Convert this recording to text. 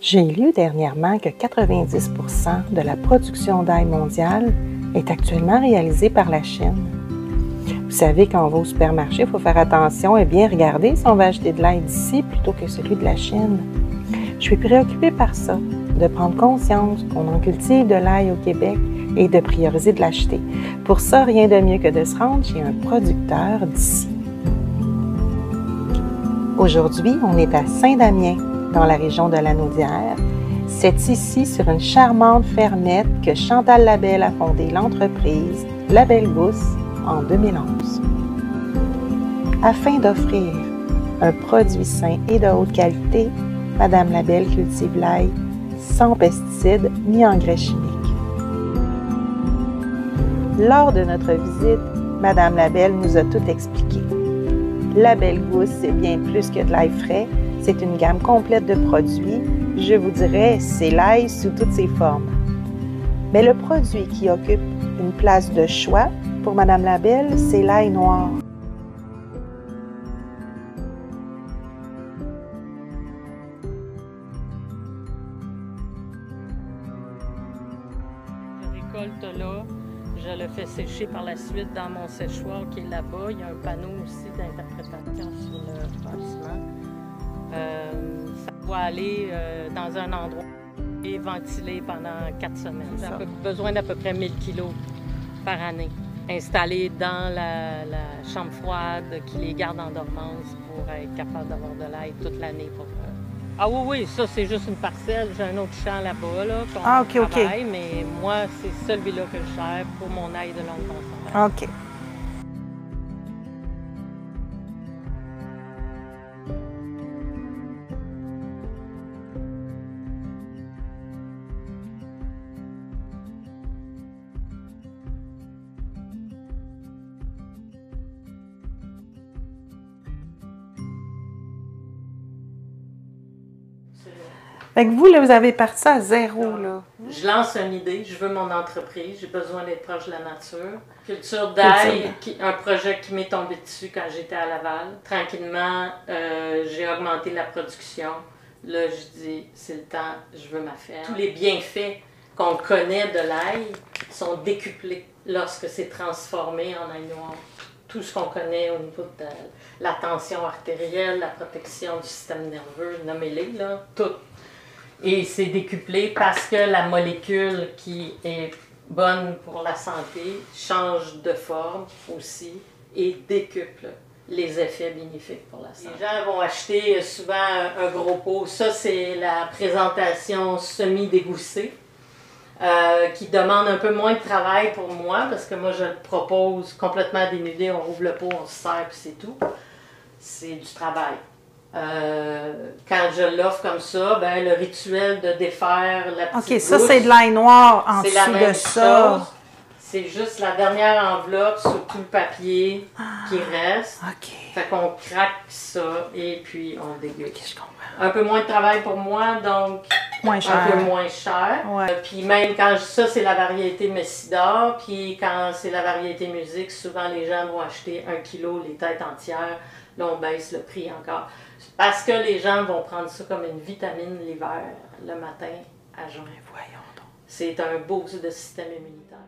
J'ai lu dernièrement que 90% de la production d'ail mondiale est actuellement réalisée par la Chine. Vous savez, quand on va au supermarché, il faut faire attention et bien regarder si on va acheter de l'ail d'ici plutôt que celui de la Chine. Je suis préoccupée par ça, de prendre conscience qu'on en cultive de l'ail au Québec et de prioriser de l'acheter. Pour ça, rien de mieux que de se rendre chez un producteur d'ici. Aujourd'hui, on est à Saint-Damien, dans la région de la Naudière. C'est ici, sur une charmante fermette, que Chantal Labelle a fondé l'entreprise La Belle Gousse en 2011. Afin d'offrir un produit sain et de haute qualité, Madame Labelle cultive l'ail sans pesticides ni engrais chimiques. Lors de notre visite, Madame Labelle nous a tout expliqué. La Belle Gousse, c'est bien plus que de l'ail frais. C'est une gamme complète de produits. Je vous dirais, c'est l'ail sous toutes ses formes. Mais le produit qui occupe une place de choix pour Madame Labelle, c'est l'ail noir. Je récolte là, je le fais sécher par la suite dans mon séchoir qui est là-bas. Il y a un panneau aussi d'interprétation sur le bâtiment. Ça doit aller dans un endroit et ventilé pendant 4 semaines. J'ai besoin d'à peu près 1000 kilos par année, installés dans la chambre froide qui les garde en dormance pour être capable d'avoir de l'ail toute l'année. Ah oui, ça c'est juste une parcelle. J'ai un autre champ là-bas là, qu'on travaille, mais moi c'est celui-là que je gère pour mon ail de longue consommation. OK. Fait que vous, là, vous avez parti à zéro, là. Je lance une idée, je veux mon entreprise, j'ai besoin d'être proche de la nature. Culture d'ail, un projet qui m'est tombé dessus quand j'étais à Laval. Tranquillement, j'ai augmenté la production. Là, je dis, c'est le temps, je veux ma ferme. Tous les bienfaits qu'on connaît de l'ail sont décuplés lorsque c'est transformé en ail noir. Tout ce qu'on connaît au niveau de la tension artérielle, la protection du système nerveux, nommez-les, là, tout. Et c'est décuplé parce que la molécule qui est bonne pour la santé change de forme aussi et décuple les effets bénéfiques pour la santé. Les gens vont acheter souvent un gros pot. Ça, c'est la présentation semi-dégoussée qui demande un peu moins de travail pour moi parce que moi, je le propose complètement dénudé. On ouvre le pot, on se sert puis c'est tout. C'est du travail. Quand je l'offre comme ça, ben, le rituel de défaire la petite OK, ça c'est de l'ail noir en dessous de ça. C'est juste la dernière enveloppe sur tout le papier qui reste. OK. Fait qu'on craque ça et puis on déguste. OK, je comprends. Un peu moins de travail pour moi, donc moins cher. Un peu moins cher. Ouais. Puis même quand ça, c'est la variété Messidor, puis quand c'est la variété musique, souvent les gens vont acheter 1 kilo les têtes entières. Là, on baisse le prix encore. Parce que les gens vont prendre ça comme une vitamine l'hiver, le matin, à jeun. Voyons donc. C'est un boost de système immunitaire.